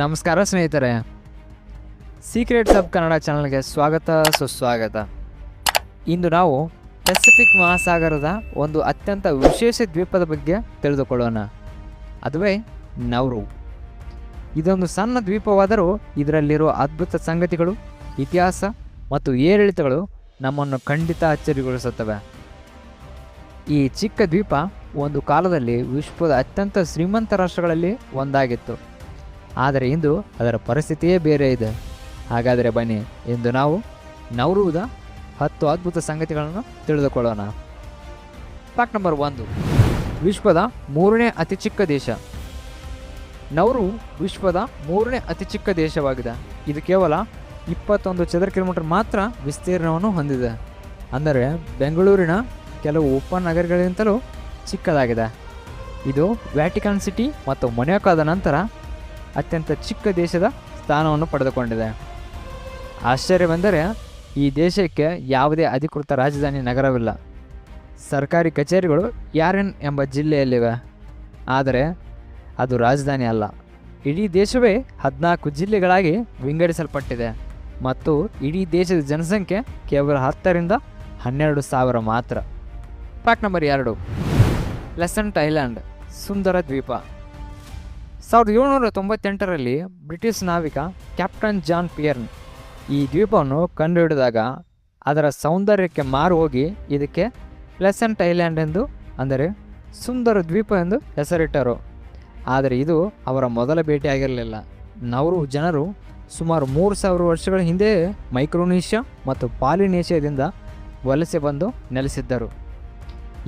ನಮಸ್ಕಾರ ಸ್ನೇಹಿತರೆ, secrets of Kannada ಚಾನಲ್ಗೆ ಸ್ವಾಗತ ಸುಸ್ವಾಗತ. ಇಂದು ನಾವು ಪೆಸಿಫಿಕ್ ಮಹಾಸಾಗರದ ಒಂದು ಅತ್ಯಂತ ವಿಶೇಷ ದ್ವೀಪದ ಬಗ್ಗೆ ತಿಳಿದುಕೊಳ್ಳೋಣ. ಅದುವೇ ನೌರು. ಇದೊಂದು ಸಣ್ಣ ದ್ವೀಪವಾದರೂ ಇದರಲ್ಲಿರುವ ಅದ್ಭುತ ಸಂಗತಿಗಳು, ಇತಿಹಾಸ ಮತ್ತು ಏರಿಳಿತಗಳು ನಮ್ಮನ್ನು ಖಂಡಿತ ಅಚ್ಚರಿಗೊಳಿಸುತ್ತವೆ. ಈ ಚಿಕ್ಕ ದ್ವೀಪ ಒಂದು ಕಾಲದಲ್ಲಿ ವಿಶ್ವದ ಅತ್ಯಂತ ಶ್ರೀಮಂತ ರಾಷ್ಟ್ರಗಳಲ್ಲಿ ಒಂದಾಗಿತ್ತು. ಆದರೆ ಇಂದು ಅದರ ಪರಿಸ್ಥಿತಿಯೇ ಬೇರೆ ಇದೆ. ಹಾಗಾದರೆ ಬನ್ನಿ, ಇಂದು ನಾವು ನೌರುದ 10 ಅದ್ಭುತ ಸಂಗತಿಗಳನ್ನು ತಿಳಿದುಕೊಳ್ಳೋಣ. ಫ್ಯಾಕ್ಟ್ ನಂಬರ್ 1, ವಿಶ್ವದ 3ನೇ ಅತಿ ಚಿಕ್ಕ ದೇಶ. ನೌರು ವಿಶ್ವದ 3ನೇ ಅತಿ ಚಿಕ್ಕ ದೇಶವಾಗಿದೆ. ಇದು ಕೇವಲ 21 ಚದರ ಕಿಲೋಮೀಟರ್ ಮಾತ್ರ ವಿಸ್ತೀರ್ಣವನ್ನು ಹೊಂದಿದೆ. ಅಂದರೆ ಬೆಂಗಳೂರಿನ ಕೆಲವು ಉಪನಗರಗಳಿಗಿಂತಲೂ ಚಿಕ್ಕದಾಗಿದೆ. ಇದು ವ್ಯಾಟಿಕನ್ ಸಿಟಿ ಮತ್ತು ಮೊನಾಕೋದ ನಂತರ ಅತ್ಯಂತ ಚಿಕ್ಕ ದೇಶದ ಸ್ಥಾನವನ್ನು ಪಡೆದುಕೊಂಡಿದೆ. ಆಶ್ಚರ್ಯವೆಂದರೆ ಈ ದೇಶಕ್ಕೆ ಯಾವುದೇ ಅಧಿಕೃತ ರಾಜಧಾನಿ ನಗರವಿಲ್ಲ. ಸರ್ಕಾರಿ ಕಚೇರಿಗಳು ಯಾರೆನ್ ಎಂಬ ಜಿಲ್ಲೆಯಲ್ಲಿವೆ, ಆದರೆ ಅದು ರಾಜಧಾನಿ ಅಲ್ಲ. ಇಡೀ ದೇಶವೇ 14 ಜಿಲ್ಲೆಗಳಾಗಿ ವಿಂಗಡಿಸಲ್ಪಟ್ಟಿದೆ ಮತ್ತು ಇಡೀ ದೇಶದ ಜನಸಂಖ್ಯೆ ಕೇವಲ 10 ರಿಂದ 12 ಸಾವಿರ ಮಾತ್ರ. ಫ್ಯಾಕ್ಟ್ ನಂಬರ್ 2, ಪ್ಲೆಸೆಂಟ್ ಐಲ್ಯಾಂಡ್, ಸುಂದರ ದ್ವೀಪ. 1798ರಲ್ಲಿ ಬ್ರಿಟಿಷ್ ನಾವಿಕ ಕ್ಯಾಪ್ಟನ್ ಜಾನ್ ಪಿಯರ್ನ್ ಈ ದ್ವೀಪವನ್ನು ಕಂಡುಹಿಡಿದಾಗ ಅದರ ಸೌಂದರ್ಯಕ್ಕೆ ಮಾರು ಹೋಗಿ ಇದಕ್ಕೆ ಪ್ಲೆಸೆಂಟ್ ಐಲ್ಯಾಂಡ್ ಎಂದು, ಅಂದರೆ ಸುಂದರ ದ್ವೀಪ ಎಂದು ಹೆಸರಿಟ್ಟರು. ಆದರೆ ಇದು ಅವರ ಮೊದಲ ಭೇಟಿಯಾಗಿರಲಿಲ್ಲ. ನೌರು ಜನರು ಸುಮಾರು 3000 ವರ್ಷಗಳ ಹಿಂದೆ ಮೈಕ್ರೋನೇಷ್ಯಾ ಮತ್ತು ಪಾಲಿನೇಷ್ಯಾದಿಂದ ವಲಸೆ ಬಂದು ನೆಲೆಸಿದ್ದರು.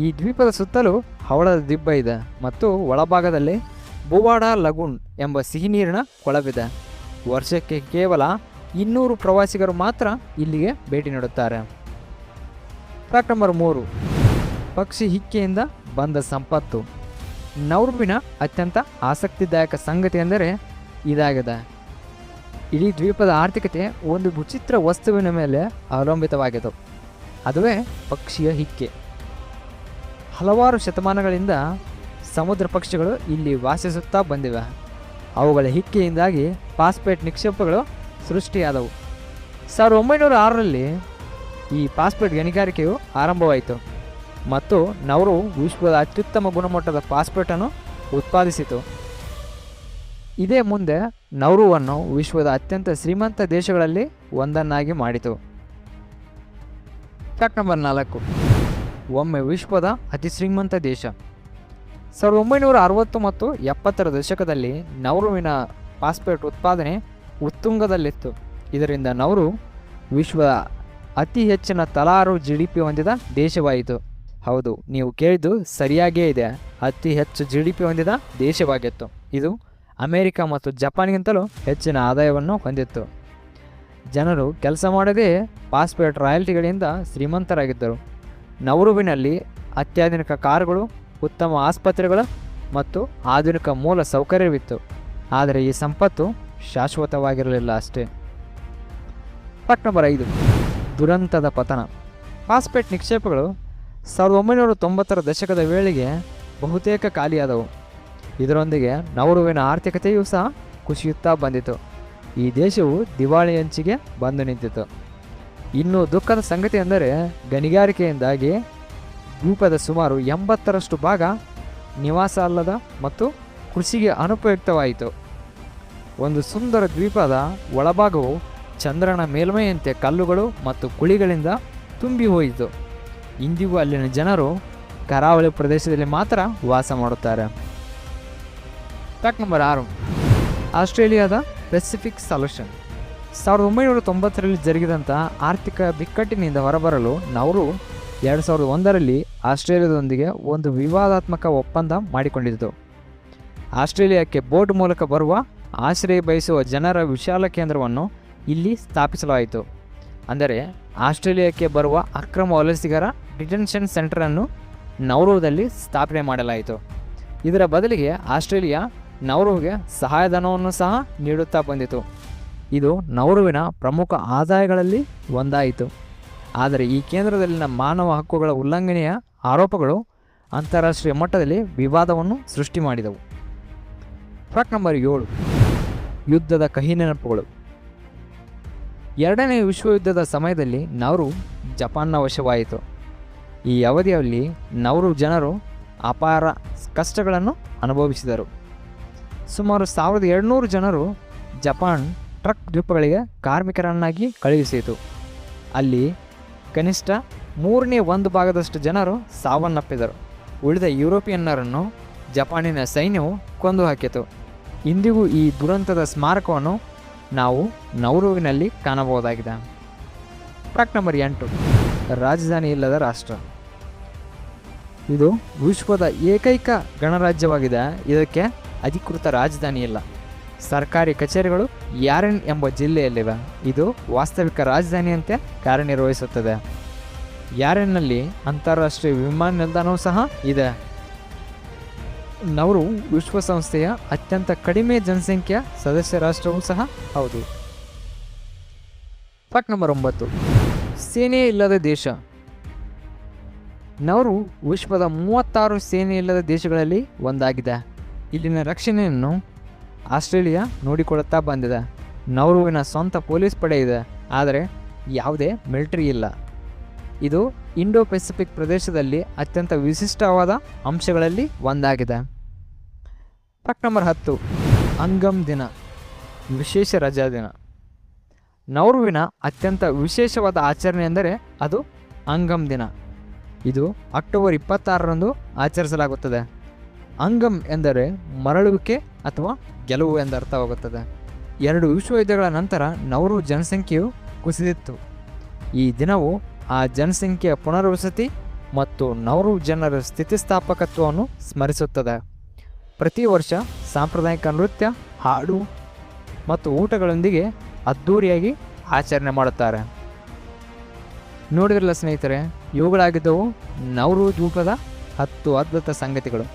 ಈ ದ್ವೀಪದ ಸುತ್ತಲೂ ಹವಳದ ದಿಬ್ಬ ಇದೆ ಮತ್ತು ಒಳಭಾಗದಲ್ಲಿ ಬುವಾಡಾ ಲಗೂನ್ ಎಂಬ ಸಿಹಿನೀರಿನ ಕೊಳವಿದೆ. ವರ್ಷಕ್ಕೆ ಕೇವಲ 200 ಪ್ರವಾಸಿಗರು ಮಾತ್ರ ಇಲ್ಲಿಗೆ ಭೇಟಿ ನೀಡುತ್ತಾರೆ. ಫ್ಯಾಕ್ಟ್ ನಂಬರ್ 3, ಪಕ್ಷಿ ಹಿಕ್ಕೆಯಿಂದ ಬಂದ ಸಂಪತ್ತು. ನೌರುವಿನ ಅತ್ಯಂತ ಆಸಕ್ತಿದಾಯಕ ಸಂಗತಿ ಎಂದರೆ ಇದಾಗಿದೆ. ಇಡೀ ದ್ವೀಪದ ಆರ್ಥಿಕತೆ ಒಂದು ವಿಚಿತ್ರ ವಸ್ತುವಿನ ಮೇಲೆ ಅವಲಂಬಿತವಾಗಿತ್ತು. ಅದುವೇ ಪಕ್ಷಿಯ ಹಿಕ್ಕೆ. ಹಲವಾರು ಶತಮಾನಗಳಿಂದ ಸಮುದ್ರ ಪಕ್ಷಿಗಳು ಇಲ್ಲಿ ವಾಸಿಸುತ್ತಾ ಬಂದಿವೆ. ಅವುಗಳ ಹಿಕ್ಕೆಯಿಂದಾಗಿ ಫಾಸ್ಫೇಟ್ ನಿಕ್ಷೇಪಗಳು ಸೃಷ್ಟಿಯಾದವು. 1906ರಲ್ಲಿ ಈ ಫಾಸ್ಫೇಟ್ ಗಣಿಗಾರಿಕೆಯು ಆರಂಭವಾಯಿತು ಮತ್ತು ನೌರು ವಿಶ್ವದ ಅತ್ಯುತ್ತಮ ಗುಣಮಟ್ಟದ ಫಾಸ್ಫೇಟನ್ನು ಉತ್ಪಾದಿಸಿತು. ಇದೇ ಮುಂದೆ ನೌರುವನ್ನು ವಿಶ್ವದ ಅತ್ಯಂತ ಶ್ರೀಮಂತ ದೇಶಗಳಲ್ಲಿ ಒಂದನ್ನಾಗಿ ಮಾಡಿತು. ಫ್ಯಾಕ್ಟ್ ನಂಬರ್ 4, ಒಮ್ಮೆ ವಿಶ್ವದ ಅತಿ ಶ್ರೀಮಂತ ದೇಶ. 1960 ಮತ್ತು 70ರ ದಶಕದಲ್ಲಿ ನೌರುವಿನ ಫಾಸ್ಫೇಟ್ ಉತ್ಪಾದನೆ ಉತ್ತುಂಗದಲ್ಲಿತ್ತು. ಇದರಿಂದ ನೌರು ವಿಶ್ವದ ಅತಿ ಹೆಚ್ಚಿನ ತಲಾರು GDP ಹೊಂದಿದ ದೇಶವಾಯಿತು. ಹೌದು, ನೀವು ಕೇಳಿದ್ದು ಸರಿಯಾಗಿಯೇ ಇದೆ. ಅತಿ ಹೆಚ್ಚು GDP ಹೊಂದಿದ ದೇಶವಾಗಿತ್ತು. ಇದು ಅಮೆರಿಕ ಮತ್ತು ಜಪಾನ್ಗಿಂತಲೂ ಹೆಚ್ಚಿನ ಆದಾಯವನ್ನು ಹೊಂದಿತ್ತು. ಜನರು ಕೆಲಸ ಮಾಡದೇ ಫಾಸ್ಫೇಟ್ ರಾಯಲ್ಟಿಗಳಿಂದ ಶ್ರೀಮಂತರಾಗಿದ್ದರು. ನೌರುವಿನಲ್ಲಿ ಅತ್ಯಾಧುನಿಕ ಕಾರುಗಳು, ಉತ್ತಮ ಆಸ್ಪತ್ರೆಗಳು ಮತ್ತು ಆಧುನಿಕ ಮೂಲ ಸೌಕರ್ಯವಿತ್ತು. ಆದರೆ ಈ ಸಂಪತ್ತು ಶಾಶ್ವತವಾಗಿರಲಿಲ್ಲ ಅಷ್ಟೇ. ಫ್ಯಾಕ್ಟ್ ನಂಬರ್ 5, ದುರಂತದ ಪತನ. ಫಾಸ್ಫೇಟ್ ನಿಕ್ಷೇಪಗಳು 1990ರ ದಶಕದ ವೇಳೆಗೆ ಬಹುತೇಕ ಖಾಲಿಯಾದವು. ಇದರೊಂದಿಗೆ ನೌರುವಿನ ಆರ್ಥಿಕತೆಯೂ ಸಹ ಕುಸಿಯುತ್ತಾ ಬಂದಿತು. ಈ ದೇಶವು ದಿವಾಳಿ ಅಂಚಿಗೆ ಬಂದು ನಿಂತಿತು. ಇನ್ನೂ ದುಃಖದ ಸಂಗತಿ ಎಂದರೆ ಗಣಿಗಾರಿಕೆಯಿಂದಾಗಿ ದ್ವೀಪದ ಸುಮಾರು 80ರಷ್ಟು ಭಾಗ ನಿವಾಸ ಅಲ್ಲದ ಮತ್ತು ಕೃಷಿಗೆ ಅನುಪಯುಕ್ತವಾಯಿತು. ಒಂದು ಸುಂದರ ದ್ವೀಪದ ಒಳಭಾಗವು ಚಂದ್ರನ ಮೇಲ್ಮೈಯಂತೆ ಕಲ್ಲುಗಳು ಮತ್ತು ಕುಳಿಗಳಿಂದ ತುಂಬಿ ಹೋಯಿತು. ಇಂದಿಗೂ ಅಲ್ಲಿನ ಜನರು ಕರಾವಳಿ ಪ್ರದೇಶದಲ್ಲಿ ಮಾತ್ರ ವಾಸ ಮಾಡುತ್ತಾರೆ. ಫ್ಯಾಕ್ಟ್ ನಂಬರ್ 6, ಆಸ್ಟ್ರೇಲಿಯಾದ ಪೆಸಿಫಿಕ್ ಸೊಲ್ಯೂಷನ್. 1990ರಲ್ಲಿ ಜರುಗಿದಂಥ ಆರ್ಥಿಕ ಬಿಕ್ಕಟ್ಟಿನಿಂದ ಹೊರಬರಲು ನೌರು 2001ರಲ್ಲಿ ಆಸ್ಟ್ರೇಲಿಯಾದೊಂದಿಗೆ ಒಂದು ವಿವಾದಾತ್ಮಕ ಒಪ್ಪಂದ ಮಾಡಿಕೊಂಡಿತು. ಆಸ್ಟ್ರೇಲಿಯಾಕ್ಕೆ ಬೋಟ್ ಮೂಲಕ ಬರುವ ಆಶ್ರಯ ಬಯಸುವ ಜನರ ವಿಶಾಲ ಕೇಂದ್ರವನ್ನು ಇಲ್ಲಿ ಸ್ಥಾಪಿಸಲಾಯಿತು. ಅಂದರೆ ಆಸ್ಟ್ರೇಲಿಯಾಕ್ಕೆ ಬರುವ ಅಕ್ರಮ ವಲಸಿಗರ ಡಿಟೆನ್ಷನ್ ಸೆಂಟರನ್ನು ನೌರುದಲ್ಲಿ ಸ್ಥಾಪನೆ ಮಾಡಲಾಯಿತು. ಇದರ ಬದಲಿಗೆ ಆಸ್ಟ್ರೇಲಿಯಾ ನೌರುವಿಗೆ ಸಹಾಯಧನವನ್ನು ಸಹ ನೀಡುತ್ತಾ ಬಂದಿತು. ಇದು ನೌರುವಿನ ಪ್ರಮುಖ ಆದಾಯಗಳಲ್ಲಿ ಒಂದಾಯಿತು. ಆದರೆ ಈ ಕೇಂದ್ರದಲ್ಲಿನ ಮಾನವ ಹಕ್ಕುಗಳ ಉಲ್ಲಂಘನೆಯ ಆರೋಪಗಳು ಅಂತಾರಾಷ್ಟ್ರೀಯ ಮಟ್ಟದಲ್ಲಿ ವಿವಾದವನ್ನು ಸೃಷ್ಟಿ ಮಾಡಿದವು. ಫ್ಯಾಕ್ಟ್ ನಂಬರ್ 7, ಯುದ್ಧದ ಕಹಿ ನೆನಪುಗಳು. ಎರಡನೇ ವಿಶ್ವಯುದ್ಧದ ಸಮಯದಲ್ಲಿ ನೌರು ಜಪಾನ್ನ ವಶವಾಯಿತು. ಈ ಅವಧಿಯಲ್ಲಿ ನೌರು ಜನರು ಅಪಾರ ಕಷ್ಟಗಳನ್ನು ಅನುಭವಿಸಿದರು. ಸುಮಾರು 1200 ಜನರು ಜಪಾನ್ ಟ್ರಕ್ ದ್ವೀಪಗಳಿಗೆ ಕಾರ್ಮಿಕರನ್ನಾಗಿ ಕಳುಹಿಸಿತು. ಅಲ್ಲಿ ಕನಿಷ್ಠ 1/3 ಜನರು ಸಾವನ್ನಪ್ಪಿದರು. ಉಳಿದ ಯುರೋಪಿಯನ್ನರನ್ನು ಜಪಾನಿನ ಸೈನ್ಯವು ಕೊಂದು ಹಾಕಿತು. ಇಂದಿಗೂ ಈ ದುರಂತದ ಸ್ಮಾರಕವನ್ನು ನಾವು ನೌರುವಿನಲ್ಲಿ ಕಾಣಬಹುದಾಗಿದೆ. ಫ್ಯಾಕ್ಟ್ ನಂಬರ್ 8, ರಾಜಧಾನಿ ಇಲ್ಲದ ರಾಷ್ಟ್ರ. ಇದು ವಿಶ್ವದ ಏಕೈಕ ಗಣರಾಜ್ಯವಾಗಿದೆ. ಇದಕ್ಕೆ ಅಧಿಕೃತ ರಾಜಧಾನಿ ಇಲ್ಲ. ಸರ್ಕಾರಿ ಕಚೇರಿಗಳು ಯಾರೆನ್ ಎಂಬ ಜಿಲ್ಲೆಯಲ್ಲಿವೆ. ಇದು ವಾಸ್ತವಿಕ ರಾಜಧಾನಿಯಂತೆ ಕಾರ್ಯನಿರ್ವಹಿಸುತ್ತದೆ. ಯಾರೆನ್ನಲ್ಲಿ ಅಂತಾರಾಷ್ಟ್ರೀಯ ವಿಮಾನ ನಿಲ್ದಾಣವೂ ಸಹ ಇದೆ. ನೌರು ವಿಶ್ವಸಂಸ್ಥೆಯ ಅತ್ಯಂತ ಕಡಿಮೆ ಜನಸಂಖ್ಯೆಯ ಸದಸ್ಯ ರಾಷ್ಟ್ರವೂ ಸಹ ಹೌದು. ಫ್ಯಾಕ್ಟ್ ನಂಬರ್ 9, ಸೇನೆ ಇಲ್ಲದ ದೇಶ. ನೌರು ವಿಶ್ವದ 36 ಸೇನೆ ಇಲ್ಲದ ದೇಶಗಳಲ್ಲಿ ಒಂದಾಗಿದೆ. ಇಲ್ಲಿನ ರಕ್ಷಣೆಯನ್ನು ಆಸ್ಟ್ರೇಲಿಯಾ ನೋಡಿಕೊಳ್ಳುತ್ತಾ ಬಂದಿದೆ. ನೌರುವಿನ ಸ್ವಂತ ಪೊಲೀಸ್ ಪಡೆ ಇದೆ, ಆದರೆ ಯಾವುದೇ ಮಿಲಿಟರಿ ಇಲ್ಲ. ಇದು ಇಂಡೋ ಪೆಸಿಫಿಕ್ ಪ್ರದೇಶದಲ್ಲಿ ಅತ್ಯಂತ ವಿಶಿಷ್ಟವಾದ ಅಂಶಗಳಲ್ಲಿ ಒಂದಾಗಿದೆ. ಫ್ಯಾಕ್ಟ್ ನಂಬರ್ 10, ಅಂಗಮ್ ದಿನ, ವಿಶೇಷ ರಜಾ ದಿನ. ನೌರುವಿನ ಅತ್ಯಂತ ವಿಶೇಷವಾದ ಆಚರಣೆ ಎಂದರೆ ಅದು ಅಂಗಮ್ ದಿನ. ಇದು ಅಕ್ಟೋಬರ್ 26ರಂದು ಆಚರಿಸಲಾಗುತ್ತದೆ. ಅಂಗಮ್ ಎಂದರೆ ಮರಳುವಿಕೆ ಅಥವಾ ಗೆಲುವು ಎಂದರ್ಥವಾಗುತ್ತದೆ. 2 ವಿಶ್ವಯುದ್ಧಗಳ ನಂತರ ನೌರು ಜನಸಂಖ್ಯೆಯು ಕುಸಿದಿತ್ತು. ಈ ದಿನವು ಆ ಜನಸಂಖ್ಯೆಯ ಪುನರ್ವಸತಿ ಮತ್ತು ನೌರು ಜನರ ಸ್ಥಿತಿಸ್ಥಾಪಕತ್ವವನ್ನು ಸ್ಮರಿಸುತ್ತದೆ. ಪ್ರತಿ ವರ್ಷ ಸಾಂಪ್ರದಾಯಿಕ ನೃತ್ಯ, ಹಾಡು ಮತ್ತು ಊಟಗಳೊಂದಿಗೆ ಅದ್ಧೂರಿಯಾಗಿ ಆಚರಣೆ ಮಾಡುತ್ತಾರೆ. ನೋಡಿದ್ರಲ್ಲ ಸ್ನೇಹಿತರೆ, ಇವುಗಳಾಗಿದ್ದವು ನೌರು ದ್ವೀಪದ 10 ಅದ್ಭುತ ಸಂಗತಿಗಳು.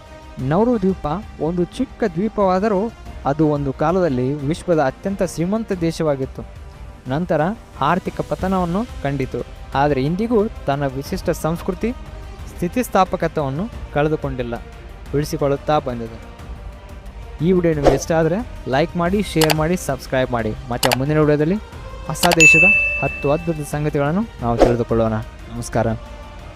ನೌರು ದ್ವೀಪ ಒಂದು ಚಿಕ್ಕ ದ್ವೀಪವಾದರೂ ಅದು ಒಂದು ಕಾಲದಲ್ಲಿ ವಿಶ್ವದ ಅತ್ಯಂತ ಶ್ರೀಮಂತ ದೇಶವಾಗಿತ್ತು. ನಂತರ ಆರ್ಥಿಕ ಪತನವನ್ನು ಕಂಡಿತು, ಆದರೆ ಇಂದಿಗೂ ತನ್ನ ವಿಶಿಷ್ಟ ಸಂಸ್ಕೃತಿ ಸ್ಥಿತಿಸ್ಥಾಪಕತ್ವವನ್ನು ಕಳೆದುಕೊಂಡಿಲ್ಲ, ಉಳಿಸಿಕೊಳ್ಳುತ್ತಾ ಬಂದಿದೆ. ಈ ವಿಡಿಯೋ ನಿಮಗೆ ಇಷ್ಟ ಆದರೆ ಲೈಕ್ ಮಾಡಿ, ಶೇರ್ ಮಾಡಿ, ಸಬ್ಸ್ಕ್ರೈಬ್ ಮಾಡಿ. ಮತ್ತು ಮುಂದಿನ ವಿಡಿಯೋದಲ್ಲಿ ಹೊಸ ದೇಶದ 10 ಅದ್ಭುತ ಸಂಗತಿಗಳನ್ನು ನಾವು ತಿಳಿದುಕೊಳ್ಳೋಣ. ನಮಸ್ಕಾರ.